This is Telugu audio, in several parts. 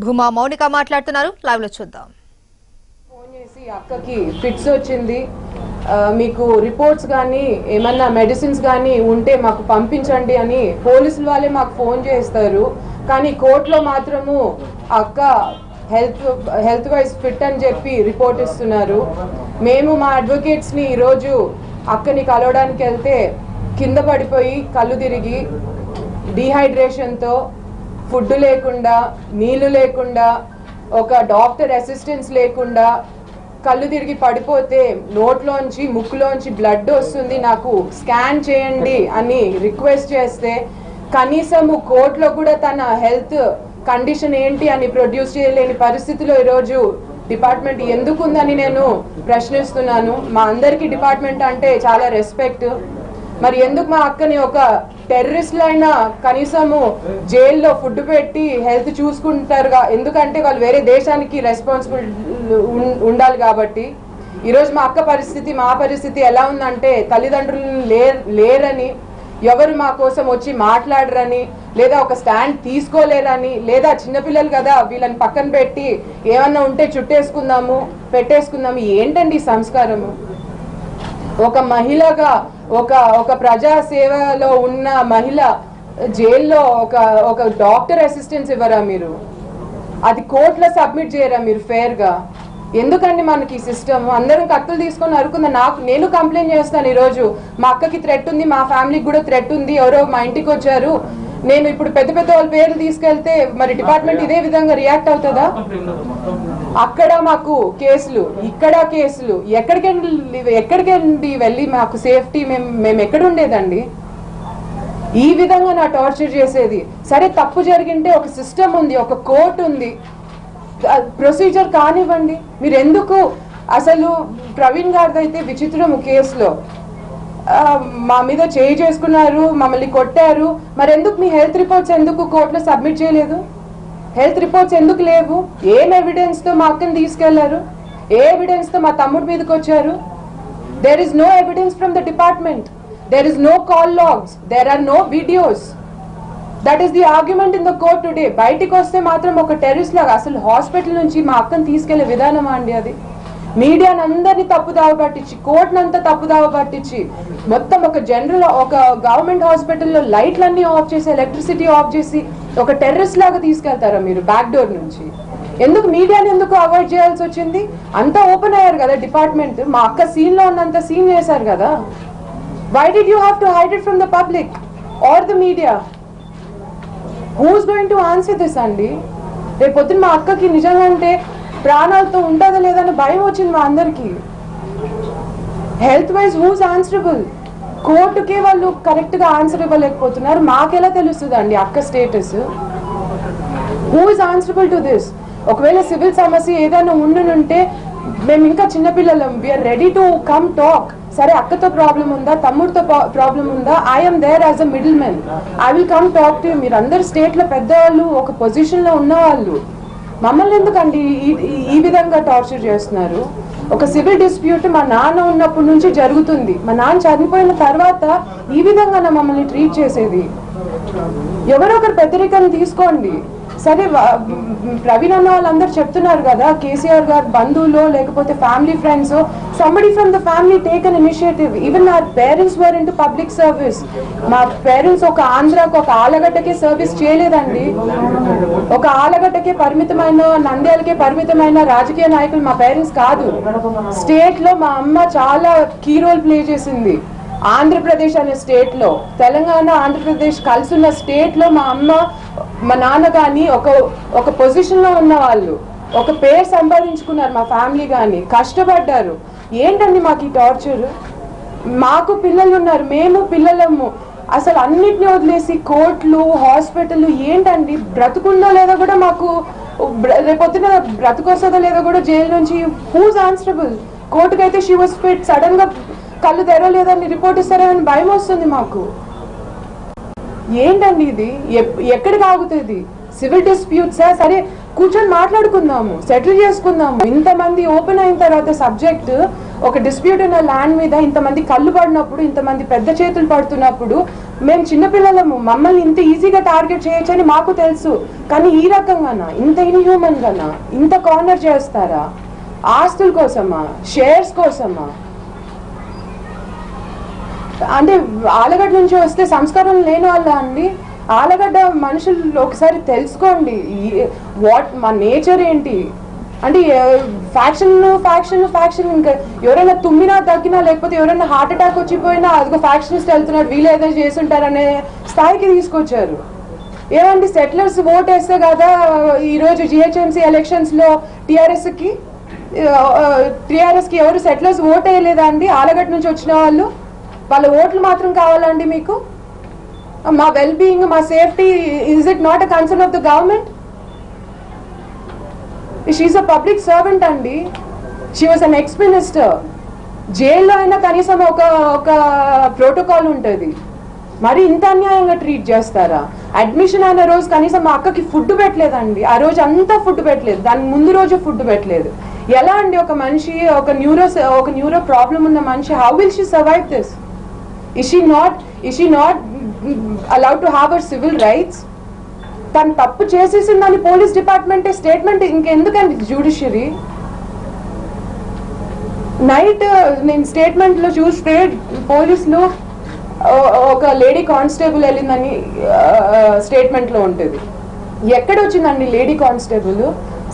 భూమా మౌనిక మాట్లాడుతున్నారు, లైవ్ లో చూద్దాం. ఫోన్ చేసి అక్కకి ఫిట్స్ వచ్చింది, మీకు రిపోర్ట్స్ కానీ ఏమన్నా మెడిసిన్స్ కానీ ఉంటే మాకు పంపించండి అని పోలీసుల వాళ్ళే మాకు ఫోన్ చేస్తారు. కానీ కోర్టులో మాత్రము అక్క హెల్త్ వైజ్ ఫిట్ అని చెప్పి రిపోర్ట్ ఇస్తున్నారు. మేము మా అడ్వకేట్స్ని ఈరోజు అక్కని కలవడానికి వెళ్తే కింద పడిపోయి కళ్ళు తిరిగి డీహైడ్రేషన్తో ఫుడ్ లేకుండా, నీళ్లు లేకుండా, ఒక డాక్టర్ అసిస్టెన్స్ లేకుండా కళ్ళు తిరిగి పడిపోతే నోట్లోంచి ముక్కులోంచి బ్లడ్ వస్తుంది, నాకు స్కాన్ చేయండి అని రిక్వెస్ట్ చేస్తే కనీసము కోర్టులో కూడా తన హెల్త్ కండిషన్ ఏంటి అని ప్రొడ్యూస్ చేయలేని పరిస్థితిలో ఈరోజు డిపార్ట్మెంట్ ఎందుకుందని నేను ప్రశ్నిస్తున్నాను. మా అందరికీ డిపార్ట్మెంట్ అంటే చాలా రెస్పెక్ట్. మరి ఎందుకు మా అక్కని ఒక టెర్రరిస్టులైనా కనీసము జైల్లో ఫుడ్ పెట్టి హెల్త్ చూసుకుంటారుగా, ఎందుకంటే వాళ్ళు వేరే దేశానికి రెస్పాన్సిబుల్ ఉండాలి కాబట్టి. ఈరోజు మా అక్క పరిస్థితి, మా పరిస్థితి ఎలా ఉందంటే తల్లిదండ్రులు లేరని, ఎవరు మా కోసం వచ్చి మాట్లాడరని, లేదా ఒక స్టాండ్ తీసుకోలేరని, లేదా చిన్నపిల్లలు కదా వీళ్ళని పక్కన పెట్టి ఏమన్నా ఉంటే చుట్టేసుకుందాము పెట్టేసుకుందాము. ఏంటండి సంస్కారము? ఒక మహిళగా ఒక ప్రజా సేవలో ఉన్న మహిళ జైల్లో ఒక డాక్టర్ అసిస్టెన్స్ ఇవ్వరా మీరు? అది కోర్టులో సబ్మిట్ చేయరా మీరు ఫేర్గా? ఎందుకండి మనకి ఈ సిస్టమ్? అందరం కత్తులు తీసుకొని అరుకుందా. నేను కంప్లైంట్ చేస్తాను. ఈరోజు మా అక్కకి థ్రెట్ ఉంది, మా ఫ్యామిలీకి కూడా థ్రెట్ ఉంది, ఎవరో మా ఇంటికి వచ్చారు, నేను ఇప్పుడు పెద్ద పెద్ద వాళ్ళ పేర్లు తీసుకెళ్తే మరి డిపార్ట్మెంట్ ఇదే విధంగా రియాక్ట్ అవుతుందా? అక్కడ మాకు కేసులు, ఇక్కడ కేసులు, ఎక్కడికండి వెళ్ళి మాకు సేఫ్టీ? మేము ఎక్కడ ఉండేదండి? ఈ విధంగా నా టార్చర్ చేసేది. సరే, తప్పు జరిగింటే ఒక సిస్టమ్ ఉంది, ఒక కోర్టు ఉంది, ప్రొసీజర్ కానివ్వండి. మీరు ఎందుకు అసలు ప్రవీణ్ గారిది అయితే విచిత్రము కేసులో మా మీద చేయి చేసుకున్నారు, మమ్మల్ని కొట్టారు. మరి ఎందుకు మీ హెల్త్ రిపోర్ట్స్ ఎందుకు కోర్టులో సబ్మిట్ చేయలేదు? హెల్త్ రిపోర్ట్స్ ఎందుకు లేవు? ఏం ఎవిడెన్స్తో మా అక్కని తీసుకెళ్లారు? ఏ ఎవిడెన్స్తో మా తమ్ముడి మీదకి వచ్చారు? There is no evidence from the department. There is no call logs, there are no videos. That is the argument in the court today. బయటికి వస్తే మాత్రం ఒక టెర్రరిస్ట్ లాగా. అసలు హాస్పిటల్ నుంచి మా అక్కని తీసుకెళ్లే విధానమా అండి అది? మీడియాని అందరినీ తప్పుదావ పట్టించి, కోర్టునంతా తప్పుదావ పట్టించి, మొత్తం ఒక గవర్నమెంట్ హాస్పిటల్లో లైట్లన్నీ ఆఫ్ చేసి, ఎలక్ట్రిసిటీ ఆఫ్ చేసి ఒక టెర్రరిస్ట్ లాగా తీసుకెళ్తారా మీరు బ్యాక్ డోర్ నుంచి? ఎందుకు మీడియాని ఎందుకు అవాయిడ్ చేయాల్సి వచ్చింది? అంతా ఓపెన్ అయ్యారు కదా డిపార్ట్మెంట్. మా అక్క సీన్లో ఉన్నంత సీన్ చేశారు కదా. Why did you have to hide it from the public or the media? Who's going to answer this అండి? రేపు పొద్దున్న మా అక్కకి నిజంగా అంటే ప్రాణాలతో ఉంటుందా లేదని భయం వచ్చింది మా అందరికి. Health wise who's answerable? కోర్టుకే వాళ్ళు కరెక్ట్ గా ఆన్సర్ ఇవ్వలేకపోతున్నారు. మాకెలా తెలుస్తుంది అండి అక్క status? Who is answerable to this? ఒకవేళ సివిల్ సమస్య ఏదైనా ఉండుంటే మేము ఇంకా చిన్నపిల్లలం, we're ready to come talk. సరే, అక్కతో ప్రాబ్లం ఉందా, తమ్ముడితో ప్రాబ్లం ఉందా, I'm there as a middle men, I will come talk to. మీరు అందరు స్టేట్ లో పెద్దవాళ్ళు, ఒక పొజిషన్ లో ఉన్నవాళ్ళు, మమ్మల్ని ఎందుకండి ఈ విధంగా టార్చర్ చేస్తున్నారు? ఒక సివిల్ డిస్ప్యూట్ మా నాన్న ఉన్నప్పటి నుంచి జరుగుతుంది. మా నాన్న చనిపోయిన తర్వాత ఈ విధంగా మమ్మల్ని ట్రీట్ చేసేది. ఎవరో ఒకరు పెద్దరికాన్ని తీసుకోండి. సరే, ప్రవీణ్ అన్న వాళ్ళందరూ చెప్తున్నారు కదా, కేసీఆర్ గారు బంధువులు లేకపోతే family friends, somebody from the family take an initiative. Even our parents were into public service. మా పేరెంట్స్ ఒక ఆంధ్రాకు, ఒక ఆలగడ్డకే సర్వీస్ చేయలేదండి. ఒక ఆలగడ్డకే పరిమితమైన, నంద్యాలకే పరిమితమైన రాజకీయ నాయకులు మా పేరెంట్స్ కాదు. స్టేట్ లో మా అమ్మ చాలా కీ రోల్ ప్లే చేసింది. ఆంధ్రప్రదేశ్ అనే స్టేట్ లో, తెలంగాణ ఆంధ్రప్రదేశ్ కలిసి ఉన్న స్టేట్ లో మా అమ్మ, మా నాన్న కానీ ఒక పొజిషన్ లో ఉన్న వాళ్ళు, ఒక పేరు సంపాదించుకున్నారు. మా ఫ్యామిలీ కానీ కష్టపడ్డారు. ఏంటండి మాకు ఈ టార్చర్? మాకు పిల్లలు ఉన్నారు, మేము పిల్లలము. అసలు అన్నిటిని వదిలేసి కోర్టులు, హాస్పిటల్ ఏంటండి? బ్రతుకుందో లేదో కూడా మాకు, రేపొద్దున బ్రతుకొస్తుందో లేదో కూడా జైలు నుంచి హూజ్ ఆన్సరబుల్? కోర్టుకైతే షీ వాజ్ ఫిట్, సడన్ గా కళ్ళు తెరవలేదని రిపోర్ట్ ఇస్తారని భయం వస్తుంది మాకు. ఏంటండి ఇది? ఎక్కడికి ఆగుతుంది? సివిల్ డిస్ప్యూట్స్ సరే, కూర్చొని మాట్లాడుకుందాము, సెటిల్ చేసుకుందాము. ఇంతమంది ఓపెన్ అయిన తర్వాత సబ్జెక్ట్ ఒక డిస్ప్యూట్ ఉన్న ల్యాండ్ మీద ఇంతమంది కళ్ళు పడినప్పుడు, ఇంతమంది పెద్ద చేతులు పడుతున్నప్పుడు మేము చిన్నపిల్లలము, మమ్మల్ని ఇంత ఈజీగా టార్గెట్ చేయొచ్చని మాకు తెలుసు. కానీ ఈ రకంగానా, ఇంత ఇన్హ్యూమన్ గానా, ఇంత కార్నర్ చేస్తారా? ఆస్తుల కోసమా, షేర్స్ కోసమా? అంటే ఆలగడ్డ నుంచి వస్తే సంస్కారం లేని వాళ్ళ అండి? ఆలగడ్డ మనుషులు ఒకసారి తెలుసుకోండి, మా నేచర్ ఏంటి అంటే. ఫ్యాక్షన్ ఫ్యాక్షన్ ఫ్యాక్షన్, ఇంకా ఎవరైనా తుమ్మినా తగ్గినా, లేకపోతే ఎవరైనా హార్ట్ అటాక్ వచ్చిపోయినా అదిగో ఫ్యాక్షనిస్ట్ వెళ్తున్నాడు, వీళ్ళు ఏదో చేసుంటారనే స్థాయికి తీసుకొచ్చారు. ఏమండి, సెటిలర్స్ ఓట్ వేస్తే కదా ఈరోజు జిహెచ్ఎంసీ ఎలక్షన్స్లో టీఆర్ఎస్కి ఎవరు సెటిలర్స్ ఓట్ వేయలేదా అండి? ఆలగడ్డ నుంచి వచ్చిన వాళ్ళ ఓట్లు మాత్రం కావాలండి మీకు? మా వెల్ బీయింగ్, మా safety, is it not a concern of the government? She's a public servant అండి. She was an ex minister. జైల్లో అయినా కనీసం ఒక ప్రోటోకాల్ ఉంటుంది, మరి ఇంత అన్యాయంగా ట్రీట్ చేస్తారా? అడ్మిషన్ అయిన రోజు కనీసం మా అక్కకి ఫుడ్ పెట్టలేదండి. ఆ రోజు అంతా ఫుడ్ పెట్టలేదు, దాని ముందు రోజు ఫుడ్ పెట్టలేదు. ఎలా అండి ఒక మనిషి, ఒక న్యూరో ప్రాబ్లం ఉన్న మనిషి, how will she survive this? Is she not allowed to have her civil rights? తను తప్పు చేసేసిందని పోలీస్ డిపార్ట్మెంటే స్టేట్మెంట్, ఇంకెందుకండి జ్యుడిషియరీ? నైట్ నేను స్టేట్మెంట్లో చూస్తే పోలీసులు ఒక లేడీ కానిస్టేబుల్ వెళ్ళిందని స్టేట్మెంట్లో ఉంటుంది. ఎక్కడొచ్చిందండి లేడీ కానిస్టేబుల్?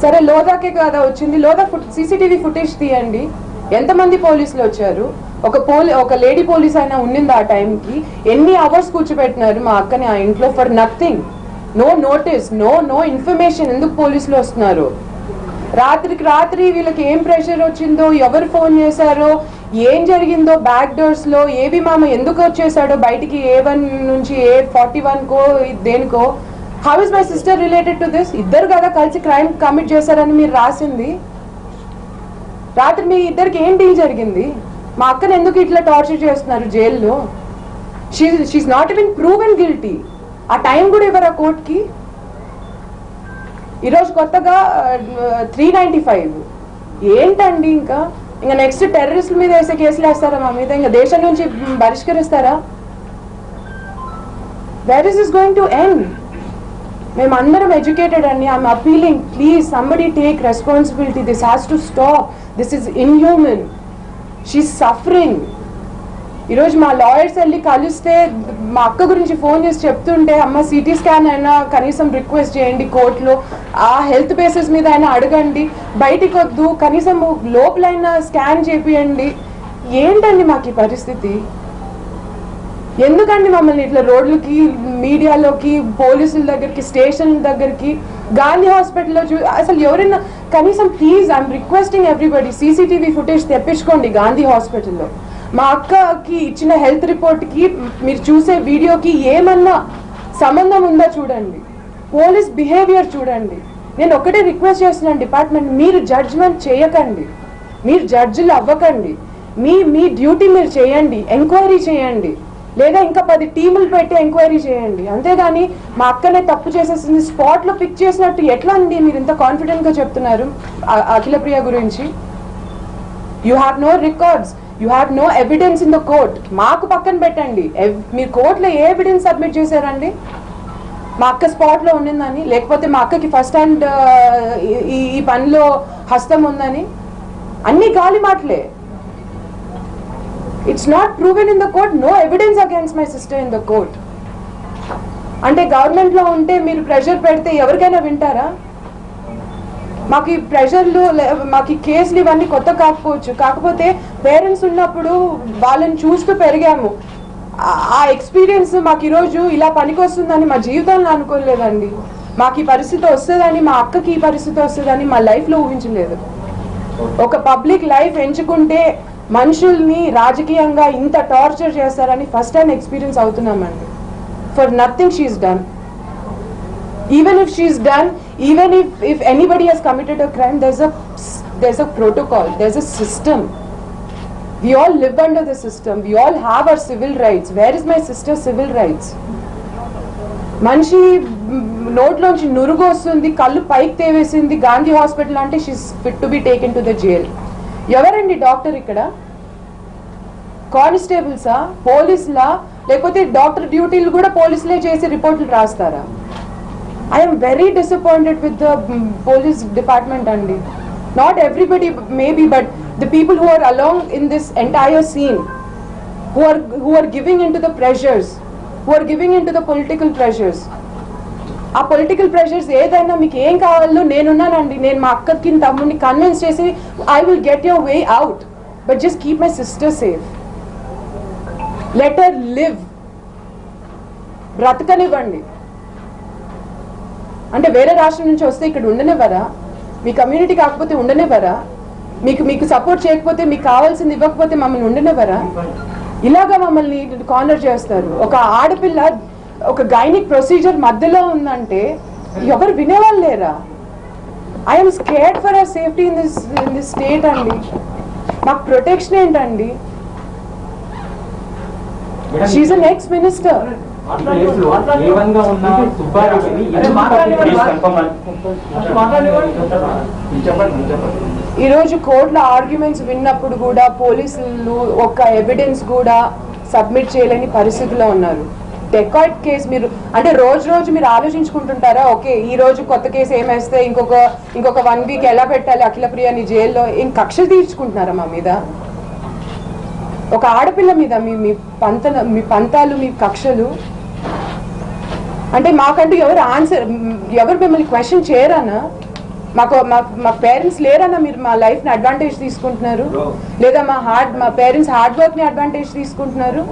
సరే లోదాకే కదా వచ్చింది, లోదా సీసీటీవీ ఫుటేజ్ తీయండి. ఎంతమంది పోలీసులు వచ్చారు? ఒక లేడీ పోలీస్ అయినా ఉండింది ఆ టైంకి? ఎన్ని అవర్స్ కూర్చోబెట్టినారు మా అక్కని ఆ ఇంట్లో for nothing? No notice, no information. ఎందుకు పోలీసులు వస్తున్నారు? రాత్రికి రాత్రి వీళ్ళకి ఏం ప్రెషర్ వచ్చిందో, ఎవరు ఫోన్ చేశారో, ఏం జరిగిందో బ్యాక్ డోర్స్ లో, ఏవి మామ ఎందుకు వచ్చేసాడో బయటికి, A1 నుంచి A41కో దేనికో. How is my sister related to this? ఇద్దరు కదా కలిసి క్రైమ్ కమిట్ చేశారని మీరు రాసింది. రాత్రి మీ ఇద్దరికి ఏం డీల్ జరిగింది? మా అక్కను ఎందుకు ఇట్లా టార్చర్ చేస్తున్నారు జైల్లో? She's not even proven guilty. ఆ టైం కూడా ఇవ్వరా కోర్టుకి? ఈరోజు కొత్తగా 395 ఏంటండి? ఇంకా నెక్స్ట్ టెర్రరిస్టుల మీద వేసే కేసులు వేస్తారా మా మీద? ఇంకా దేశం నుంచి బహిష్కరిస్తారా? Where is this going to end? మేమందరం ఎడ్యుకేటెడ్ అండి. I'm appealing, please somebody take responsibility. This has to stop. This is inhuman. She's suffering. ఈరోజు మా లాయర్స్ వెళ్ళి కలిస్తే మా అక్క గురించి ఫోన్ చేసి చెప్తుంటే, అమ్మ సిటీ స్కాన్ అయినా కనీసం రిక్వెస్ట్ చేయండి కోర్టులో, ఆ హెల్త్ బేసిస్ మీద అయినా అడగండి, బయటికి వద్దు, కనీసం లోపలైనా స్కాన్ చేపియండి. ఏంటండి మాకు ఈ పరిస్థితి? ఎందుకండి మమ్మల్ని ఇట్లా రోడ్లకి, మీడియాలోకి, పోలీసుల దగ్గరికి, స్టేషన్ దగ్గరికి, గాంధీ హాస్పిటల్లో అసలు ఎవరైనా కనీసం please I'm requesting everybody, CCTV footage తెప్పించుకోండి గాంధీ హాస్పిటల్లో. మా అక్కకి ఇచ్చిన హెల్త్ రిపోర్ట్కి, మీరు చూసే వీడియోకి ఏమన్నా సంబంధం ఉందా చూడండి. పోలీస్ బిహేవియర్ చూడండి. నేను ఒకటే రిక్వెస్ట్ చేస్తున్నాను డిపార్ట్మెంట్, మీరు జడ్జ్మెంట్ చేయకండి, మీరు జడ్జిలు అవ్వకండి. మీ డ్యూటీ మీరు చేయండి, ఎంక్వైరీ చేయండి, లేదా ఇంకా 10 టీములు పెట్టి ఎంక్వైరీ చేయండి. అంతేగాని మా అక్కనే తప్పు చేసేసింది స్పాట్లో పిక్ చేసినట్టు ఎట్లా అండి మీరు ఇంత కాన్ఫిడెంట్గా చెప్తున్నారు అఖిలప్రియ గురించి? You have no records, you have no evidence in the court. మాకు పక్కన పెట్టండి, మీరు కోర్టులో ఏ ఎవిడెన్స్ సబ్మిట్ చేశారండి మా అక్క స్పాట్లో ఉండిందని, లేకపోతే మా అక్కకి ఫస్ట్ హ్యాండ్ ఈ పనిలో హస్తం ఉందని? అన్ని గాలి మాటలే. It's not proven in the court, no evidence against my sister in the court. అంటే గవర్నమెంట్లో ఉంటే మీరు ప్రెషర్ పెడితే ఎవరికైనా వింటారా? మాకు ఈ ప్రెషర్లు, మాకు ఈ కేసులు ఇవన్నీ కొత్త కాకపోవచ్చు, కాకపోతే పేరెంట్స్ ఉన్నప్పుడు వాళ్ళని చూస్తూ పెరిగాము. ఆ ఎక్స్పీరియన్స్ మాకు ఈరోజు ఇలా పనికొస్తుందని మా జీవితంలో అనుకోలేదండి. మాకు ఈ పరిస్థితి వస్తుందని, మా అక్కకి ఈ పరిస్థితి వస్తుందని మా లైఫ్లో ఊహించలేదు. ఒక పబ్లిక్ లైఫ్ ఎంచుకుంటే మనుషుల్ని రాజకీయంగా ఇంత టార్చర్ చేస్తారని ఫస్ట్ టైం ఎక్స్పీరియన్స్ అవుతున్నామండి. For nothing she's done. Even if she's done, even if anybody has committed a crime, there's a protocol, there's a system. We all live under the system. We all have our civil rights. Where is my sister's civil rights? మనిషి నోట్లోంచి నురుగు వస్తుంది, కళ్ళు పైకి తేవేసింది, గాంధీ హాస్పిటల్ అంటే she's fit to be taken to the jail. ఎవరండి డాక్టర్ ఇక్కడ? కానిస్టేబుల్సా, పోలీసులా, లేకపోతే డాక్టర్ డ్యూటీలు కూడా పోలీసులే చేసి రిపోర్ట్లు రాస్తారా? I'm very disappointed with the police department అండి. Not everybody maybe, but the people who are along in this entire scene, who are giving into the pressures, who are giving into the political pressures. ఆ పొలిటికల్ ప్రెషర్స్ ఏదైనా మీకు ఏం కావాలో నేనున్నానండి. నేను మా అక్కకి తమ్ముడిని కన్విన్స్ చేసి I will get your way out, but just keep my sister safe. Let her live, బ్రతకనివ్వండి. అంటే వేరే రాష్ట్రం నుంచి వస్తే ఇక్కడ ఉండనివ్వరా? మీ కమ్యూనిటీ కాకపోతే ఉండనివ్వరా? మీకు సపోర్ట్ చేయకపోతే, మీకు కావాల్సింది ఇవ్వకపోతే మమ్మల్ని ఉండనివ్వరా? ఇలాగా మమ్మల్ని కార్నర్ చేస్తారు. ఒక ఆడపిల్ల ఒక గైనిక్ ప్రొసీజర్ మధ్యలో ఉందంటే ఎవరు వినేవాళ్ళు లేరా? I'm scared for our safety in this state అండి. మాకు ప్రొటెక్షన్ ఏంటండి? She's an ex minister. ఈరోజు కోర్టులో ఆర్గ్యుమెంట్స్ విన్నప్పుడు కూడా పోలీసులు ఒక ఎవిడెన్స్ కూడా సబ్మిట్ చేయలేని పరిస్థితిలో ఉన్నారు. డెకాయిట్ కేసు మీరు అంటే రోజు మీరు ఆలోచించుకుంటుంటారా? ఓకే, ఈ రోజు కొత్త కేసు ఏమేస్తే ఇంకొక 1 వీక్ ఎలా పెట్టాలి అఖిలప్రియని జైల్లో, ఏం కక్ష తీర్చుకుంటున్నారా మా మీద? ఒక ఆడపిల్ల మీద మీ పంతాలు, మీ కక్షలు అంటే మాకంటూ ఎవరు మిమ్మల్ని క్వశ్చన్ చేయరానా? మా పేరెంట్స్ లేరన్నా మీరు మా లైఫ్ని అడ్వాంటేజ్ తీసుకుంటున్నారు? లేదా మా పేరెంట్స్ హార్డ్ వర్క్ని అడ్వాంటేజ్ తీసుకుంటున్నారు?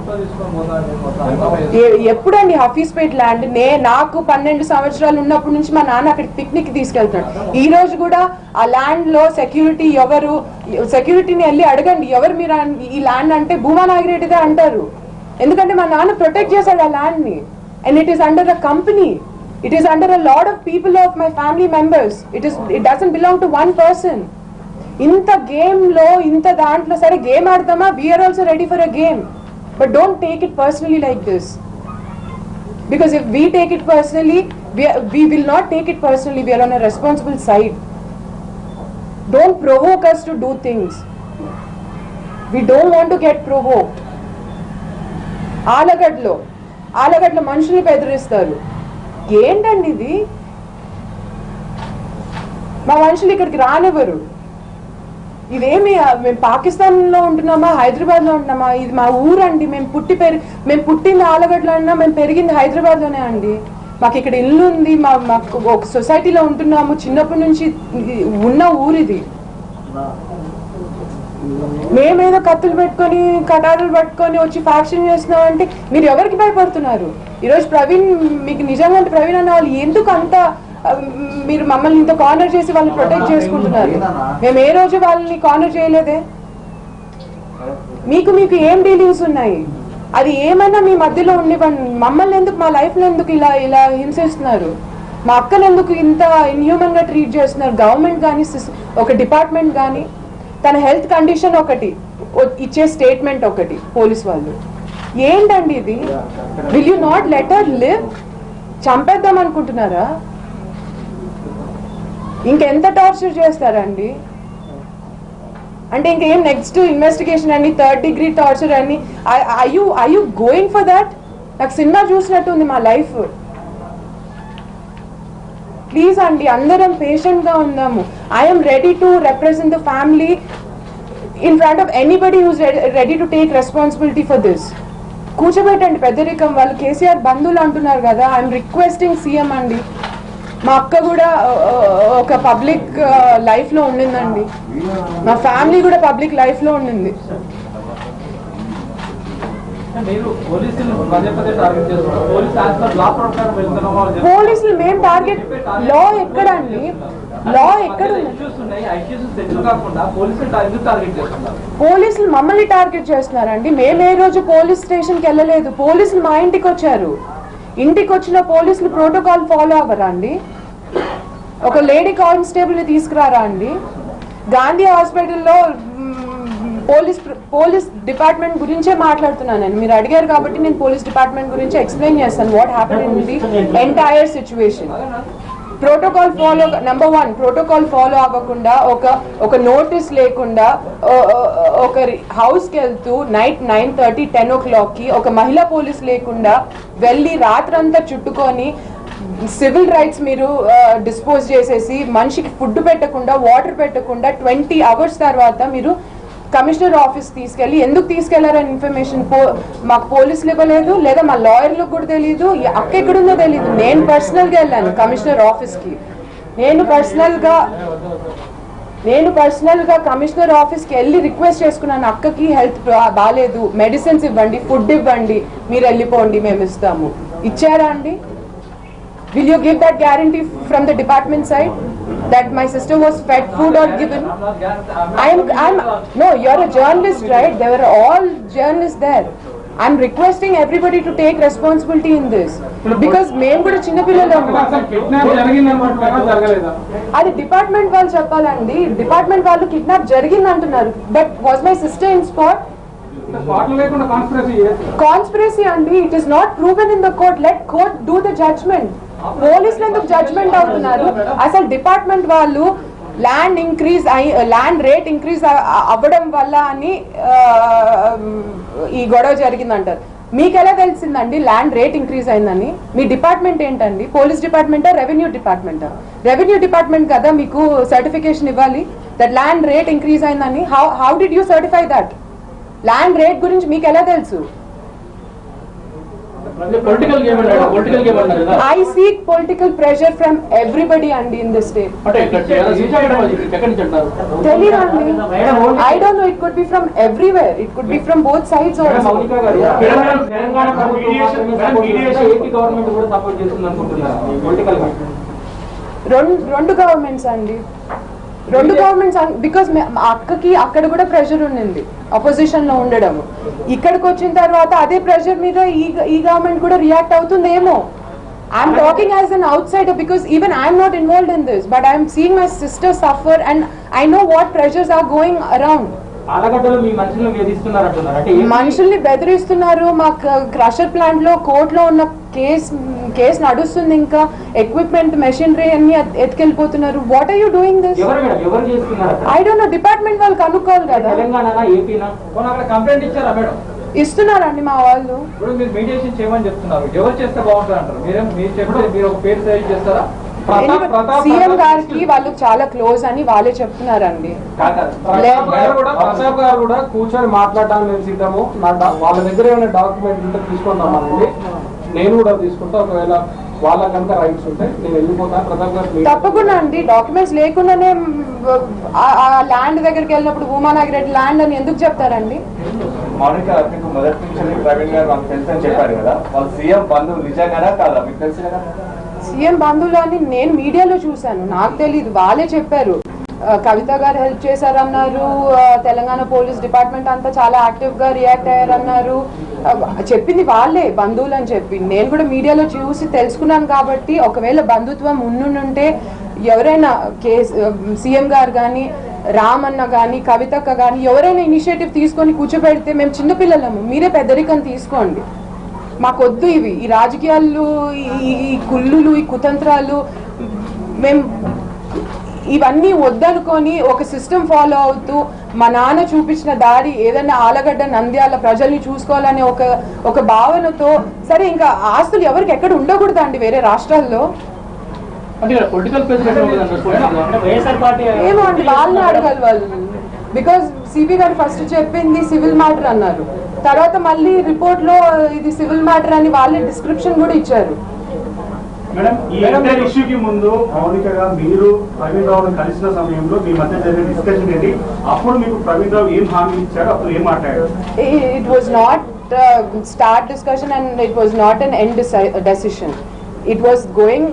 ఎప్పుడండి హఫీజ్పేట్ ల్యాండ్ నాకు 12 సంవత్సరాలు ఉన్నప్పటి నుంచి మా నాన్న అక్కడికి పిక్నిక్ తీసుకెళ్తాడు. ఈ రోజు కూడా ఆ ల్యాండ్లో సెక్యూరిటీని వెళ్ళి అడగండి, ఎవరు మీరు ఈ ల్యాండ్ అంటే భూమా నాగిరెడ్డిదే అంటారు. ఎందుకంటే మా నాన్న ప్రొటెక్ట్ చేశాడు ఆ ల్యాండ్ని. And it is under a company. It is under a lot of people of my family members. It doesn't belong to one person. Inta game lo, inta dantlo sare game aadama. We are also ready for a game. But don't take it personally like this. Because if we take it personally, we will not take it personally. We are on a responsible side. Don't provoke us to do things. We don't want to get provoked. ఆలగడ్ల మనుషుల్ని బెదిరిస్తారు. ఏంటండి ఇది? మా మనుషులు ఇక్కడికి రానివ్వరు. ఇదేమి మేము పాకిస్తాన్లో ఉంటున్నామా, హైదరాబాద్లో ఉంటున్నామా? ఇది మా ఊరండి. మేము పుట్టింది ఆలగడ్డలో అన్నా, మేము పెరిగింది హైదరాబాద్లోనే అండి. మాకు ఇక్కడ ఇల్లు ఉంది, మాకు ఒక సొసైటీలో ఉంటున్నాము. చిన్నప్పటి నుంచి ఉన్న ఊరిది. మేమేదో కత్తులు పెట్టుకొని కటారులు పట్టుకొని వచ్చి ఫ్యాక్షన్ చేస్తున్నాం అంటే మీరు ఎవరికి భయపడుతున్నారు? ఈరోజు ప్రవీణ్, మీకు నిజంగా ప్రవీణ్ అన్న వాళ్ళు ఎందుకు అంత మీరు మమ్మల్ని ఇంత కార్నర్ చేసి వాళ్ళని ప్రొటెక్ట్ చేసుకుంటున్నారు? మేము ఏ రోజు వాళ్ళని కార్నర్ చేయలేదే. మీకు ఏం డీలింగ్స్ ఉన్నాయి? అది ఏమైనా మీ మధ్యలో ఉండివ్వండి. మమ్మల్ని ఎందుకు, మా లైఫ్లో ఎందుకు ఇలా హింసిస్తున్నారు? మా అక్కను ఎందుకు ఇంత ఇన్హ్యూమన్ గా ట్రీట్ చేస్తున్నారు? గవర్నమెంట్ కానీ, ఒక డిపార్ట్మెంట్ కానీ, తన హెల్త్ కండిషన్ ఒకటి ఇచ్చే స్టేట్మెంట్ ఒకటి, పోలీస్ వాళ్ళు. ఏంటండి ఇది? Will you not let her live? చంపేద్దాం అనుకుంటున్నారా? ఇంకెంత టార్చర్ చేస్తారండి? అంటే ఇంకేం నెక్స్ట్ ఇన్వెస్టిగేషన్ అని, 3rd degree టార్చర్ అని? I you going for that? నాకు సినిమా చూసినట్టు ఉంది మా లైఫ్. ప్లీజ్ అండి, అందరం పేషెంట్ గా ఉందాము. I'm ready to represent the family in front of anybody who's ready to take responsibility for this. కూర్చోబెట్టండి పెద్దరికం. వాళ్ళు కేసీఆర్ బంధువులు అంటున్నారు కదా. ఐఎమ్ రిక్వెస్టింగ్ సీఎం అండి. మా అక్క కూడా ఒక పబ్లిక్ లైఫ్ లో ఉండిందండి. మా ఫ్యామిలీ కూడా పబ్లిక్ లైఫ్ లో ఉండింది. పోలీసులు మేము టార్గెట్, లా ఎక్కడ అండి? లా ఎక్కడ? పోలీసులు మమ్మల్ని టార్గెట్ చేస్తున్నారండి. మేము ఏ రోజు పోలీస్ స్టేషన్కి వెళ్ళలేదు. పోలీసులు మా ఇంటికి వచ్చారు. ఇంటికి వచ్చిన పోలీసులు ప్రోటోకాల్ ఫాలో అవ్వరా అండి? ఒక లేడీ కానిస్టేబుల్ ని తీసుకురారా అండి? గాంధీ హాస్పిటల్లో పోలీస్ డిపార్ట్మెంట్ గురించే మాట్లాడుతున్నాను నేను. మీరు అడిగారు కాబట్టి నేను పోలీస్ డిపార్ట్మెంట్ గురించి ఎక్స్ప్లెయిన్ చేస్తాను. What happen in the entire situation. Protocol follow, number 1 protocol follow అవ్వకుండా, ఒక నోటీస్ లేకుండా, ఒక హౌస్కి వెళ్తూ నైట్ 9:30, 10 o'clockకి ఒక మహిళా పోలీస్ లేకుండా వెళ్ళి రాత్రంతా చుట్టుకొని సివిల్ రైట్స్ మీరు డిస్పోజ్ చేసేసి మనిషికి ఫుడ్ పెట్టకుండా, వాటర్ పెట్టకుండా 20 hours తర్వాత మీరు కమిషనర్ ఆఫీస్ తీసుకెళ్ళి ఎందుకు తీసుకెళ్లారని ఇన్ఫర్మేషన్ మాకు పోలీసులు ఇవ్వలేదు, లేదా మా లాయర్లకు కూడా తెలియదు, అక్క ఎక్కడుందో తెలియదు. నేను పర్సనల్గా వెళ్ళాను కమిషనర్ ఆఫీస్కి. నేను పర్సనల్గా కమిషనర్ ఆఫీస్కి వెళ్ళి రిక్వెస్ట్ చేసుకున్నాను, అక్కకి హెల్త్ బాగాలేదు, మెడిసిన్స్ ఇవ్వండి, ఫుడ్ ఇవ్వండి, మీరు వెళ్ళిపోండి, మేము ఇస్తాము. ఇచ్చారా అండి? Will you give that guarantee from the department side that my sister was fed food or given? No, you're a journalist, right? There were all journalists there. I'm requesting everybody to take responsibility in this because మేము కూడా చిన్న పిల్లలము. అది డిపార్ట్మెంట్ వాళ్ళు చెప్పాలండి. డిపార్ట్మెంట్ వాళ్ళు కిడ్నాప్ జరిగింది అంటున్నారు, but was my sister in spot? Conspiracy అండి. It is not proven in the court. Let court do the judgment. పోలీసులు ఎందుకు జడ్జ్మెంట్ అవుతున్నారు? అసలు డిపార్ట్మెంట్ వాళ్ళు ల్యాండ్ రేట్ ఇంక్రీజ్ అవ్వడం వల్ల అని ఈ గొడవ జరిగిందంటారు. మీకు ఎలా తెలిసిందండి ల్యాండ్ రేట్ ఇంక్రీజ్ అయిందని? మీ డిపార్ట్మెంట్ ఏంటండి? పోలీస్ డిపార్ట్మెంటా, రెవెన్యూ డిపార్ట్మెంటా? రెవెన్యూ డిపార్ట్మెంట్ కదా మీకు సర్టిఫికేషన్ ఇవ్వాలి దట్ ల్యాండ్ రేట్ ఇంక్రీజ్ అయిందని. How did you certify that? Land rate గురించి మీకు ఎలా తెలుసు? I seek political pressure from everybody and in this state. Telirandi. I don't know, it could be from everywhere. It could be from both sides also. రెండు గవర్నమెంట్స్ అండి, రెండు గవర్నమెంట్స్. బికాస్ అక్కకి అక్కడ కూడా ప్రెషర్ ఉండింది అపోజిషన్ లో ఉండడం. ఇక్కడికి వచ్చిన తర్వాత అదే ప్రెషర్ మీద ఈ గవర్నమెంట్ కూడా రియాక్ట్ అవుతుందేమో. I'm talking as an outsider because even I'm not involved in this, but I'm seeing my sister suffer and I know what pressures are going around. మనుషుల్ని బెదిరిస్తున్నారు. మా క్రషర్ ప్లాంట్ లో కోర్టులో ఉన్న కేసు నడుస్తుంది. ఇంకా ఎక్విప్మెంట్, మెషినరీ అన్ని ఎత్తుకెళ్ళిపోతున్నారు. What are you doing this? I don't know. Department వాళ్ళు కనుక్కోవాలి కదా. ఇస్తున్నారండి మా వాళ్ళు. సీఎం గారికి వాళ్ళు చాలా క్లోజ్ అని వాళ్ళే చెప్తున్నారండి. ప్రతాప్ గారు కూడా కూర్చొని మాట్లాడడానికి మేము సిద్ధము. వాళ్ళ దగ్గర ఏమైనా డాక్యుమెంట్ ఉంటే తీసుకుంటామండి. నేను కూడా తీసుకుంటా. ఒకవేళ వాళ్ళకంతా రైట్స్ ఉంటే నేను వెళ్ళిపోతాను. ప్రతాప్ గారు తప్పకుండా అండి. డాక్యుమెంట్స్ లేకుండానే ఆ ల్యాండ్ దగ్గరికి వెళ్ళినప్పుడు భూమానాగిరెడ్డి ల్యాండ్ అని ఎందుకు చెప్తారండి? మౌనిక, మీకు మొదటి నుంచి ప్రవీణ్ గారు మాకు తెలుసని చెప్పారు కదా, వాళ్ళు సీఎం బంధువులు నిజంగానా కాదా? మీకు తెలుసు కదా సీఎం బంధువులు అని నేను మీడియాలో చూశాను, నాకు తెలీదు. వాళ్ళే చెప్పారు. కవిత గారు హెల్ప్ చేశారన్నారు. తెలంగాణ పోలీస్ డిపార్ట్మెంట్ అంతా చాలా యాక్టివ్ గా రియాక్ట్ అయ్యారన్నారు. చెప్పింది వాళ్ళే బంధువులు అని చెప్పి. నేను కూడా మీడియాలో చూసి తెలుసుకున్నాను. కాబట్టి ఒకవేళ బంధుత్వం ఉండుంటే ఎవరైనా సీఎం గారు కానీ, రామన్న కానీ, కవితక్క కానీ ఎవరైనా ఇనిషియేటివ్ తీసుకొని కూర్చోబెడితే, మేము చిన్నపిల్లలము, మీరే పెద్దరికం తీసుకోండి, మాకొద్దు ఇవి, ఈ రాజకీయాలు, ఈ కుళ్ళులు, ఈ కుతంత్రాలు, మేము ఇవన్నీ వద్దనుకొని ఒక సిస్టమ్ ఫాలో అవుతూ మా నాన్న చూపించిన దారి ఏదైనా ఆలగడ్డ, నంద్యాల ప్రజల్ని చూసుకోవాలనే ఒక భావనతో, సరే ఇంకా ఆస్తులు ఎవరికి ఎక్కడ ఉండకూడదండి వేరే రాష్ట్రాల్లో. ఏమో అండి, వాళ్ళని అడగాలి వాళ్ళు. బికాస్ సిపి గారు ఫస్ట్ చెప్పింది సివిల్ మ్యాటర్ అన్నారు. తర్వాత మళ్ళీ రిపోర్ట్ లో ఇది సివిల్ మ్యాటర్ అని వాళ్ళే డిస్క్రిప్షన్ కూడా ఇచ్చారు. ఇష్యూకి ముందు మౌనికగా మీరు ప్రవీణ్ రావును కలిసిన సమయంలో మీ మధ్య జరిగిన డిస్కషన్ ఏంటి? అప్పుడు మీకు ప్రవీణ్ రావు ఏం హామీ ఇచ్చారు? అప్పుడు ఏం మాట్లాడారు? It was not start discussion and it was not an end decision. It was going.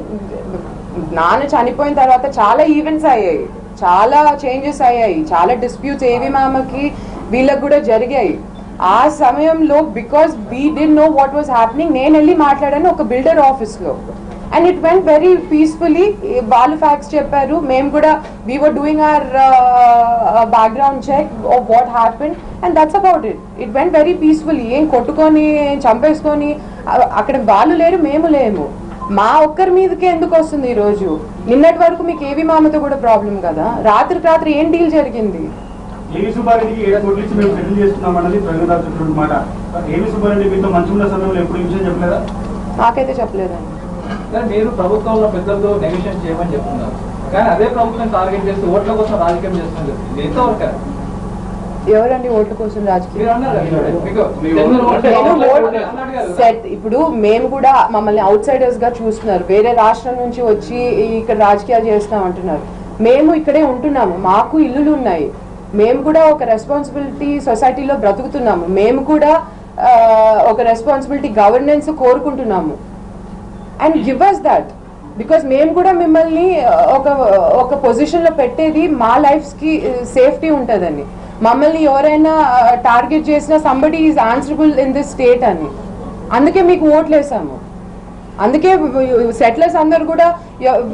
నాన్న చనిపోయిన తర్వాత చాలా ఈవెంట్స్ అయ్యాయి, చాలా చేంజెస్ అయ్యాయి, చాలా డిస్ప్యూట్స్ ఏవి మామకి వీళ్ళకి కూడా జరిగాయి. ఆ సమయంలో because we did know what was happening, నేను వెళ్ళి మాట్లాడాను ఒక బిల్డర్ ఆఫీస్లో. And it went very peacefully. వాళ్ళు ఫ్యాక్ట్స్ చెప్పారు, మేము కూడా we were doing our background check of what happen and that's about it. It went very peacefully. ఏం కొట్టుకొని చంపేసుకొని అక్కడ వాళ్ళు లేరు, మేము లేము. మా ఒక్కరి మీదకే ఎందుకు వస్తుంది ఈరోజు? నిన్నటి వరకు మీకు ఏవి మామతో కూడా ప్రాబ్లం కదా, రాత్రికి రాత్రి ఏం డీల్ జరిగింది? ఏవి సుబ్బారెడ్డికి 7 కోట్లు ఇచ్చి మేము సెటిల్ చేస్తున్నాం అన్నది ప్రవీణ్ రావు చెప్పిన మాట. ఏవి సుబ్బారెడ్డి మీతో మంచి ఉన్న సమయంలో ఎప్పుడు ఈ విషయం చెప్పలేదా? నాకైతే చెప్పలేదండి. మీరు ప్రభుత్వంలో పెద్దలతో నెగోషియేషన్ చేయమని చెప్తున్నారు, కానీ అదే ప్రభుత్వం టార్గెట్ చేస్తూ ఓట్ల కోసం రాజకీయం చేస్తున్నారు. ఇది ఎంతవరకు? ఎవరండి ఓట్ల కోసం రాజకీయం? మీరు అన్నారు కదా, మీకు సెట్ ఇప్పుడు మేము కూడా మమ్మల్ని అవుట్ సైడర్స్ గా చూస్తున్నారు, వేరే రాష్ట్రం నుంచి వచ్చి ఇక్కడ రాజకీయాలు చేస్తాం అంటున్నారు. మేము ఇక్కడే ఉంటున్నాము, మాకు ఇల్లులు ఉన్నాయి, మేము కూడా ఒక రెస్పాన్సిబిలిటీ సొసైటీలో బ్రతుకుతున్నాము, మేము కూడా ఒక రెస్పాన్సిబిలిటీ గవర్నెన్స్ కోరుకుంటున్నాము. And give us that, because మేము కూడా మిమ్మల్ని ఒక పొజిషన్లో పెట్టేది మా లైఫ్స్కి సేఫ్టీ ఉంటుందని. మమ్మల్ని ఎవరైనా టార్గెట్ చేసినా somebody is answerable in this state అని, అందుకే మీకు ఓట్లు వేసాము. అందుకే సెటిలర్స్ అందరు కూడా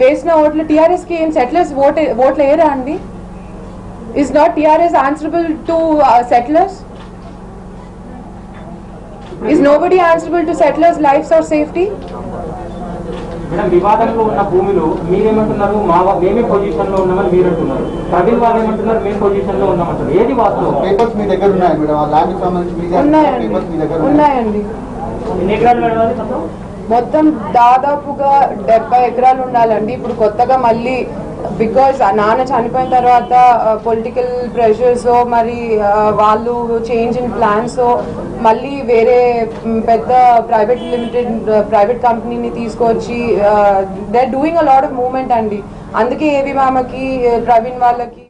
వేసిన ఓట్లు టీఆర్ఎస్కి ఏం సెటిలర్స్ ఓట్లు వేయరా అండి? Is not TRS answerable to settlers? Is nobody answerable to settlers lives or safety? Madam, వివాదంలో ఉన్న భూమిలో మీరేమంటున్నారు? మేమే పొజిషన్ లో ఉన్నామని మీరు అంటున్నారు, ప్రవీణ్ వాళ్ళు ఏమంటున్నారు? మేము పొజిషన్ లో ఉన్నామంటారు. ఏది వాస్తవం? పేపర్స్ మీ దగ్గర ఉన్నాయి మేడం, ఆ ల్యాండ్ కి సంబంధించి ఉన్నాయండి, పేపర్స్ మీ దగ్గర ఉన్నాయండి. ఎన్ని ఎకరాలు మేడం అది మొత్తం? మొత్తం దాదాపుగా 70 ఎకరాలు ఉండాలండి. ఇప్పుడు కొత్తగా మళ్ళీ బికాజ్ నాన్న చనిపోయిన తర్వాత పొలిటికల్ ప్రెషర్స్ మరి వాళ్ళు చేంజ్ ఇన్ ప్లాన్స్ మళ్ళీ వేరే పెద్ద ప్రైవేట్ కంపెనీని తీసుకొచ్చి they are doing a lot of movement అండి. అందుకే ఏవి మామకి ప్రవీణ్ వాళ్ళకి